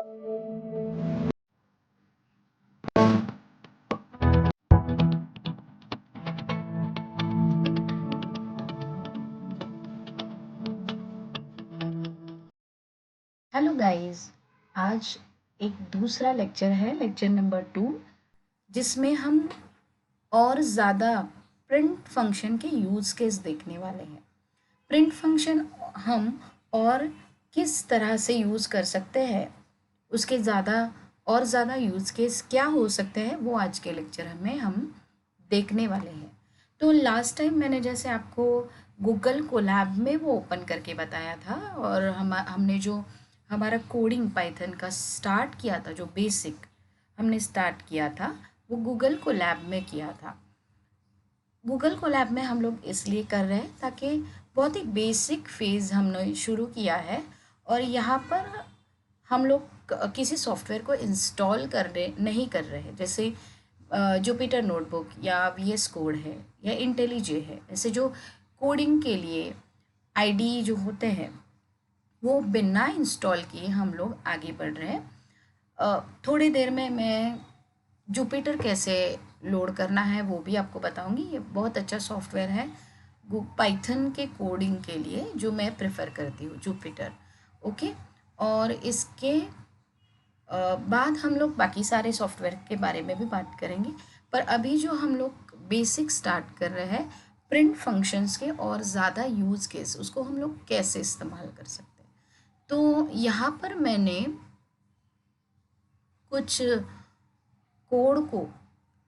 Hello guys, आज एक दूसरा लेक्चर है, लेक्चर नंबर 2, जिसमें हम और ज़्यादा प्रिंट फंक्शन के यूज़ केस देखने वाले हैं। प्रिंट फंक्शन हम और किस तरह से यूज़ कर सकते हैं, उसके ज़्यादा यूज़ केस क्या हो सकते हैं, वो आज के लेक्चर में हम देखने वाले हैं। तो लास्ट टाइम मैंने जैसे आपको गूगल कोलैब में वो ओपन करके बताया था, और हमने जो हमारा कोडिंग पाइथन का स्टार्ट किया था, जो बेसिक हमने स्टार्ट किया था, वो गूगल कोलैब में किया था। गूगल कोलैब में हम लोग इसलिए कर रहे हैं ताकि बहुत ही बेसिक फेज़ हमने शुरू किया है, और यहाँ पर हम लोग किसी सॉफ्टवेयर को इंस्टॉल नहीं कर रहे हैं, जैसे जुपिटर नोटबुक या वीएस कोड है या इंटेलीजे है। ऐसे जो कोडिंग के लिए आईडी जो होते हैं, वो बिना इंस्टॉल किए हम लोग आगे बढ़ रहे हैं। थोड़ी देर में मैं जुपिटर कैसे लोड करना है वो भी आपको बताऊंगी। ये बहुत अच्छा सॉफ्टवेयर है पाइथन के कोडिंग के लिए, जो मैं प्रेफर करती हूँ, जुपिटर। ओके, और इसके बाद हम लोग बाकी सारे सॉफ्टवेयर के बारे में भी बात करेंगे, पर अभी जो हम लोग बेसिक स्टार्ट कर रहे हैं, प्रिंट फंक्शंस के और ज़्यादा यूज़ केस, उसको हम लोग कैसे इस्तेमाल कर सकते हैं। तो यहाँ पर मैंने कुछ कोड को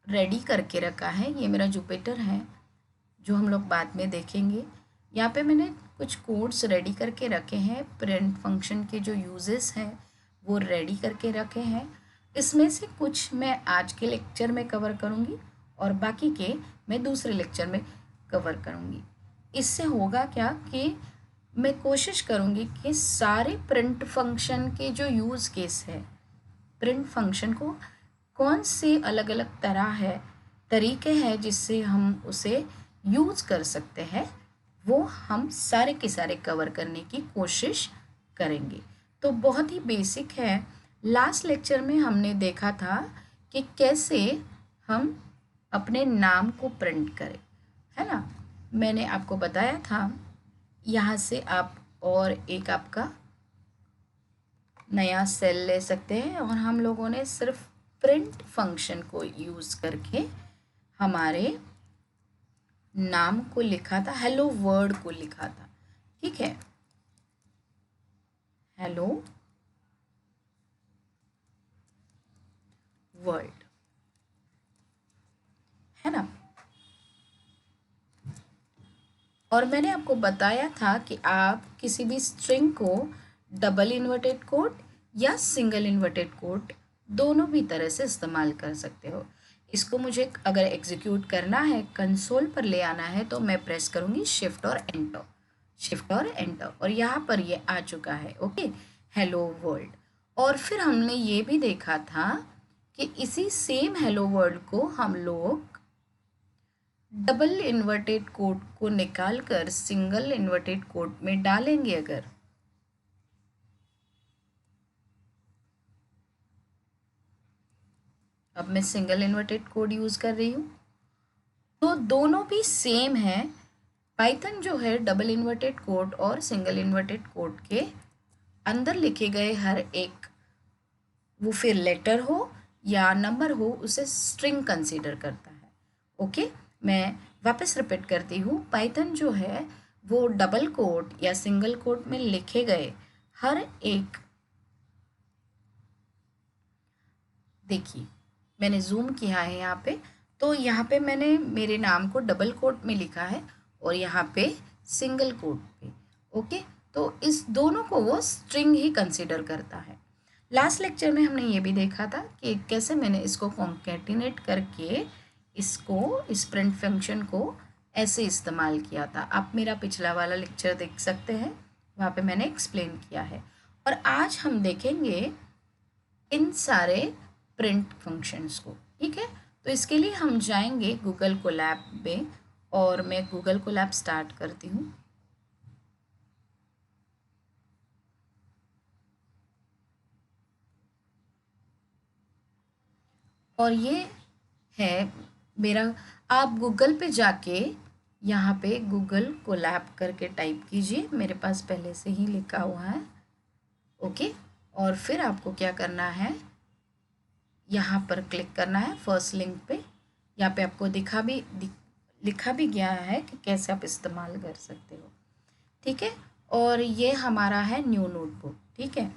रेडी करके रखा है। ये मेरा जुपिटर है, जो हम लोग बाद में देखेंगे। यहाँ पे मैंने कुछ कोड्स रेडी करके रखे हैं, प्रिंट फंक्शन के जो यूजेस हैं वो रेडी करके रखे हैं। इसमें से कुछ मैं आज के लेक्चर में कवर करूँगी और बाकी के मैं दूसरे लेक्चर में कवर करूँगी। इससे होगा क्या कि मैं कोशिश करूँगी कि सारे प्रिंट फंक्शन के जो यूज़ केस है, प्रिंट फंक्शन को कौन से अलग अलग तरीके हैं जिससे हम उसे यूज़ कर सकते हैं, वो हम सारे के सारे कवर करने की कोशिश करेंगे। तो बहुत ही बेसिक है। लास्ट लेक्चर में हमने देखा था कि कैसे हम अपने नाम को प्रिंट करें, है ना। मैंने आपको बताया था, यहाँ से आप और एक आपका नया सेल ले सकते हैं, और हम लोगों ने सिर्फ प्रिंट फंक्शन को यूज़ करके हमारे नाम को लिखा था, हेलो वर्ड को लिखा था। ठीक है, हेलो वर्ल्ड, है ना। और मैंने आपको बताया था कि आप किसी भी स्ट्रिंग को डबल इन्वर्टेड कोट या सिंगल इन्वर्टेड कोट दोनों भी तरह से इस्तेमाल कर सकते हो। इसको मुझे अगर एग्जीक्यूट करना है, कंसोल पर ले आना है, तो मैं प्रेस करूँगी शिफ्ट और एंटर, शिफ्ट और एंटर, और यहाँ पर ये आ चुका है। Okay, hello world. और फिर हमने ये भी देखा था कि इसी सेम हेलो वर्ल्ड को हम लोग डबल इन्वर्टेड कोट को निकाल कर सिंगल इन्वर्टेड कोट में डालेंगे। अगर अब मैं सिंगल इन्वर्टेड कोड यूज़ कर रही हूँ, तो दोनों भी सेम है। पाइथन जो है डबल इन्वर्टेड कोट और सिंगल इन्वर्टेड कोट के अंदर लिखे गए हर एक, वो फिर लेटर हो या नंबर हो, उसे स्ट्रिंग कंसीडर करता है। ओके, मैं वापस रिपीट करती हूँ। पाइथन जो है वो डबल कोट या सिंगल कोट में लिखे गए हर एक, देखिए मैंने जूम किया है यहाँ पे, तो यहाँ पे मैंने मेरे नाम को डबल कोट में लिखा है और यहाँ पे सिंगल कोट पे। ओके, तो इस दोनों को वो स्ट्रिंग ही कंसीडर करता है। लास्ट लेक्चर में हमने ये भी देखा था कि कैसे मैंने इसको कॉन्केटिनेट करके इसको, इस प्रिंट फंक्शन को ऐसे इस्तेमाल किया था। आप मेरा पिछला वाला लेक्चर देख सकते हैं, वहाँ पे मैंने एक्सप्लेन किया है। और आज हम देखेंगे इन सारे प्रिंट फंक्शंस को। ठीक है, तो इसके लिए हम जाएंगे गूगल कोलैब में, और मैं गूगल कोलैब स्टार्ट करती हूँ। और ये है मेरा। आप गूगल पे जाके यहाँ पे गूगल कोलैब करके टाइप कीजिए, मेरे पास पहले से ही लिखा हुआ है। ओके, और फिर आपको क्या करना है, यहाँ पर क्लिक करना है फर्स्ट लिंक पे। यहाँ पे आपको लिखा भी गया है कि कैसे आप इस्तेमाल कर सकते हो। ठीक है, और ये हमारा है न्यू नोटबुक। ठीक है,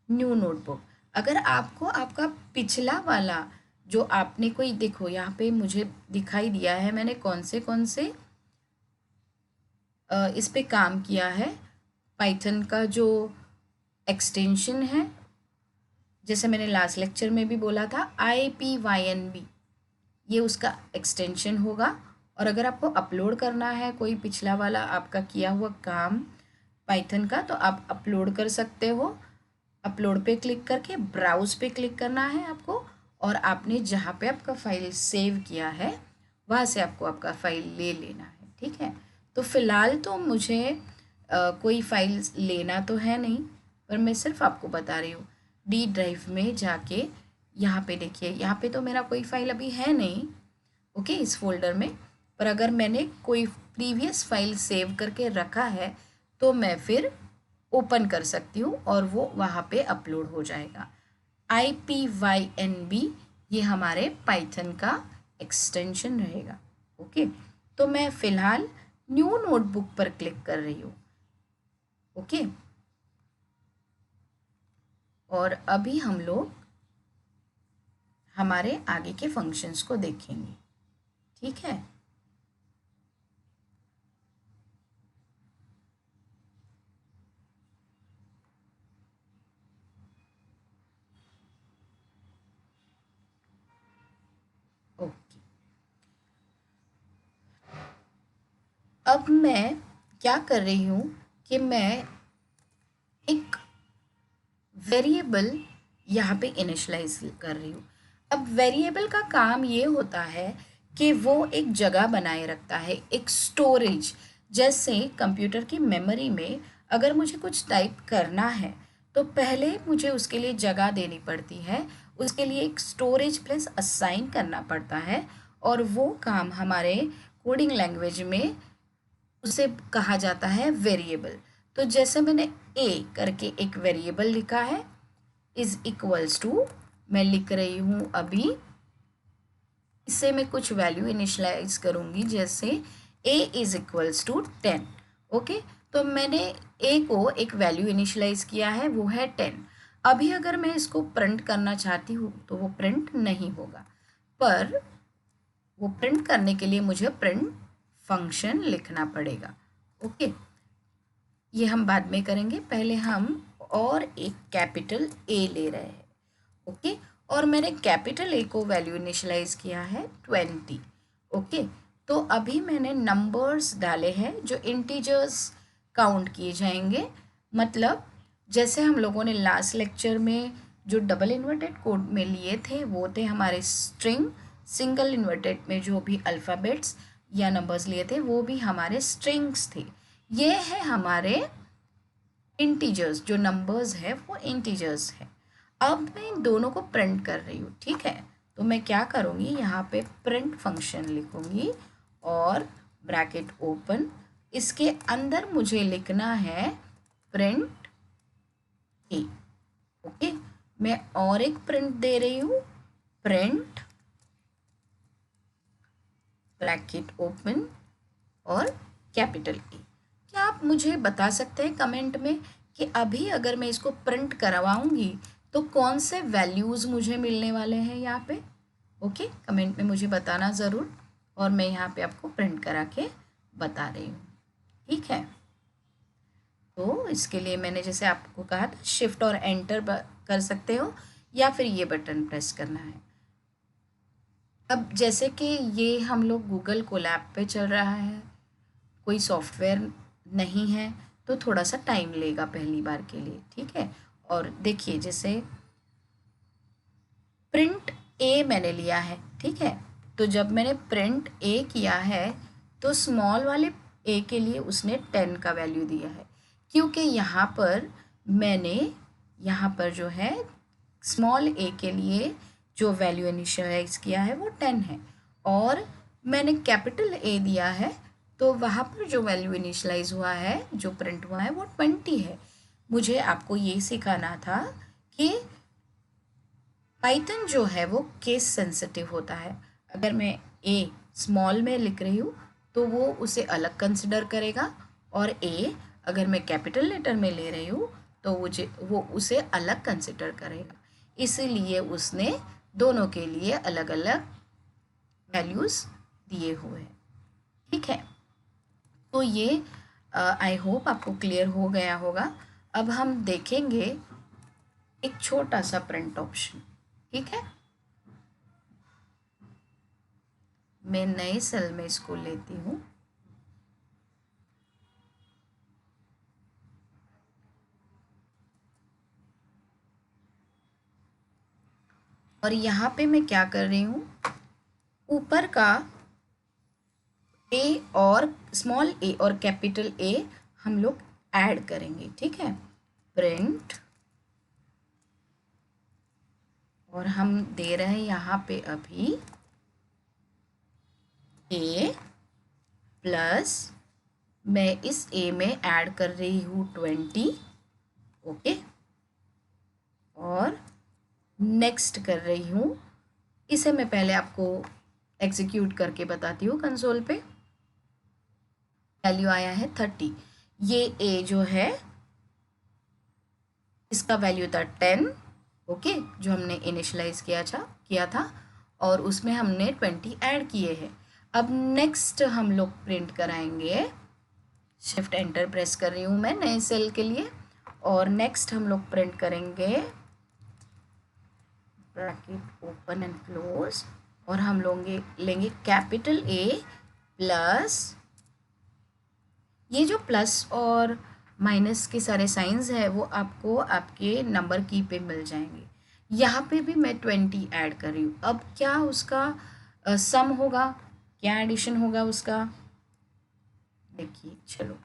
न्यू नोटबुक। अगर आपको आपका पिछला वाला जो आपने कोई, देखो यहाँ पे मुझे दिखाई दिया है मैंने कौन से इस पे काम किया है। पाइथन का जो एक्सटेंशन है, जैसे मैंने लास्ट लेक्चर में भी बोला था, IPYNB, ये उसका एक्सटेंशन होगा। और अगर आपको अपलोड करना है कोई पिछला वाला आपका किया हुआ काम पाइथन का, तो आप अपलोड कर सकते हो। अपलोड पे क्लिक करके ब्राउज पे क्लिक करना है आपको, और आपने जहाँ पे आपका फाइल सेव किया है वहाँ से आपको आपका फाइल ले लेना है। ठीक है, तो फ़िलहाल तो मुझे कोई फाइल लेना तो है नहीं, पर मैं सिर्फ आपको बता रही हूँ। डी ड्राइव में जाके यहाँ पे देखिए, यहाँ पे तो मेरा कोई फाइल अभी है नहीं, ओके, इस फोल्डर में। पर अगर मैंने कोई प्रीवियस फाइल सेव करके रखा है तो मैं फिर ओपन कर सकती हूँ और वो वहाँ पे अपलोड हो जाएगा। IPYNB ये हमारे पाइथन का एक्सटेंशन रहेगा। ओके, तो मैं फ़िलहाल न्यू नोटबुक पर क्लिक कर रही हूँ। ओके, और अभी हम लोग हमारे आगे के फंक्शंस को देखेंगे। ठीक है, ओके। अब मैं क्या कर रही हूँ कि मैं एक वेरिएबल यहाँ पे इनिशलाइज कर रही हूँ। अब वेरिएबल का काम ये होता है कि वो एक जगह बनाए रखता है, एक स्टोरेज। जैसे कंप्यूटर की मेमोरी में अगर मुझे कुछ टाइप करना है तो पहले मुझे उसके लिए जगह देनी पड़ती है, उसके लिए एक स्टोरेज प्लेस असाइन करना पड़ता है, और वो काम हमारे कोडिंग लैंग्वेज में उसे कहा जाता है वेरिएबल। तो जैसे मैंने a करके एक वेरिएबल लिखा है, इज इक्वल्स टू, मैं लिख रही हूँ अभी, इससे मैं कुछ वैल्यू इनिशलाइज करूँगी, जैसे a is equals to 10। Okay, तो मैंने a को एक वैल्यू इनिशलाइज किया है, वो है 10। अभी अगर मैं इसको प्रिंट करना चाहती हूँ तो वो प्रिंट नहीं होगा, पर वो प्रिंट करने के लिए मुझे प्रिंट फंक्शन लिखना पड़ेगा। ओके, ये हम बाद में करेंगे, पहले हम और एक कैपिटल A ले रहे हैं। ओके, और मैंने कैपिटल A को वैल्यू इनिशलाइज किया है 20। ओके, तो अभी मैंने नंबर्स डाले हैं जो इंटीजर्स काउंट किए जाएंगे। मतलब जैसे हम लोगों ने लास्ट लेक्चर में जो डबल इन्वर्टेड कोड में लिए थे वो थे हमारे स्ट्रिंग, सिंगल इन्वर्टेड में जो भी अल्फ़ाबेट्स या नंबर्स लिए थे वो भी हमारे स्ट्रिंग्स थे। ये है हमारे इंटीजर्स, जो नंबर्स है वो इंटीजर्स है। अब मैं इन दोनों को प्रिंट कर रही हूँ। ठीक है, तो मैं क्या करूँगी, यहाँ पे प्रिंट फंक्शन लिखूँगी और ब्रैकेट ओपन, इसके अंदर मुझे लिखना है प्रिंट ए। ओके, मैं और एक प्रिंट दे रही हूँ, प्रिंट ब्रैकेट ओपन और कैपिटल ए। क्या आप मुझे बता सकते हैं कमेंट में कि अभी अगर मैं इसको प्रिंट करवाऊंगी तो कौन से वैल्यूज़ मुझे मिलने वाले हैं यहाँ पे? ओके, कमेंट में मुझे बताना ज़रूर, और मैं यहाँ पे आपको प्रिंट करा के बता रही हूँ। ठीक है, तो इसके लिए मैंने जैसे आपको कहा था शिफ्ट और एंटर कर सकते हो, या फिर ये बटन प्रेस करना है। अब जैसे कि ये हम लोग गूगल कोलैब पे चल रहा है, कोई सॉफ्टवेयर नहीं है, तो थोड़ा सा टाइम लेगा पहली बार के लिए। ठीक है, और देखिए जैसे प्रिंट ए मैंने लिया है। ठीक है, तो जब मैंने प्रिंट ए किया है तो स्मॉल वाले ए के लिए उसने 10 का वैल्यू दिया है, क्योंकि यहाँ पर मैंने यहाँ पर जो है स्मॉल ए के लिए जो वैल्यू इनिशियलाइज किया है वो 10 है, और मैंने कैपिटल ए दिया है, तो वहाँ पर जो वैल्यू इनिशियलाइज हुआ है, जो प्रिंट हुआ है वो 20 है। मुझे आपको ये सिखाना था कि पाइथन जो है वो केस सेंसिटिव होता है। अगर मैं ए स्मॉल में लिख रही हूँ तो वो उसे अलग कंसिडर करेगा, और ए अगर मैं कैपिटल लेटर में ले रही हूँ तो वो उसे अलग कंसिडर करेगा। इसीलिए उसने दोनों के लिए अलग अलग वैल्यूज़ दिए हुए हैं। ठीक है, तो ये आई होप आपको क्लियर हो गया होगा। अब हम देखेंगे एक छोटा सा प्रिंट ऑप्शन। ठीक है, मैं नए सेल में इसको लेती हूँ। और यहाँ पे मैं क्या कर रही हूँ, ऊपर का ए और स्मॉल ए और कैपिटल ए हम लोग ऐड करेंगे। ठीक है, प्रिंट, और हम दे रहे हैं यहाँ पे अभी ए प्लस, मैं इस ए में ऐड कर रही हूँ 20। ओके, और नेक्स्ट कर रही हूँ। इसे मैं पहले आपको एग्जीक्यूट करके बताती हूँ कंसोल पे। वैल्यू आया है 30। ये ए जो है इसका वैल्यू था 10। ओके, जो हमने इनिशलाइज किया था और उसमें हमने 20 ऐड किए हैं। अब नेक्स्ट हम लोग प्रिंट कराएंगे, शिफ्ट एंटर प्रेस कर रही हूँ मैं नए सेल के लिए, और नेक्स्ट हम लोग प्रिंट करेंगे ब्रैकेट ओपन एंड क्लोज, और हम लोग लेंगे कैपिटल ए प्लस, ये जो प्लस और माइनस के सारे साइंस है वो आपको आपके नंबर की पे मिल जाएंगे। यहाँ पे भी मैं 20 ऐड कर रही हूँ। अब क्या उसका सम होगा, क्या एडिशन होगा उसका, देखिए चलो,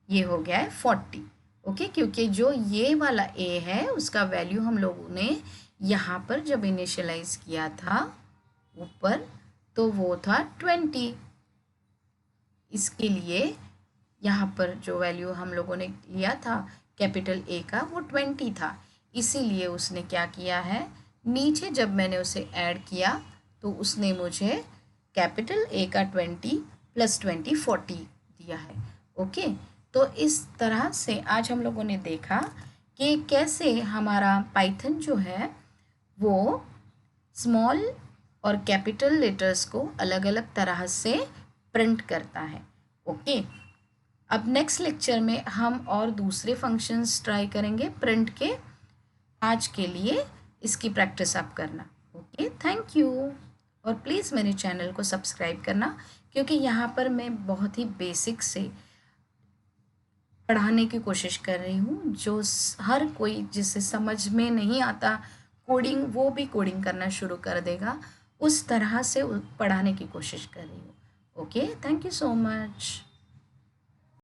ये हो गया है 40। ओके, क्योंकि जो ये वाला ए है उसका वैल्यू हम लोगों ने यहाँ पर जब इनिशियलाइज किया था ऊपर, तो वो था 20। इसके लिए यहाँ पर जो वैल्यू हम लोगों ने लिया था कैपिटल ए का वो 20 था। इसीलिए उसने क्या किया है, नीचे जब मैंने उसे ऐड किया तो उसने मुझे कैपिटल ए का 20 प्लस 20 40 दिया है। ओके, तो इस तरह से आज हम लोगों ने देखा कि कैसे हमारा पाइथन जो है वो स्मॉल और कैपिटल लेटर्स को अलग अलग तरह से प्रिंट करता है। ओके, अब नेक्स्ट लेक्चर में हम और दूसरे फंक्शंस ट्राई करेंगे प्रिंट के। आज के लिए इसकी प्रैक्टिस आप करना। ओके, थैंक यू, और प्लीज़ मेरे चैनल को सब्सक्राइब करना, क्योंकि यहाँ पर मैं बहुत ही बेसिक से पढ़ाने की कोशिश कर रही हूँ, जो हर कोई जिसे समझ में नहीं आता कोडिंग, वो भी कोडिंग करना शुरू कर देगा, उस तरह से पढ़ाने की कोशिश कर रही हूँ। Okay, thank you so much.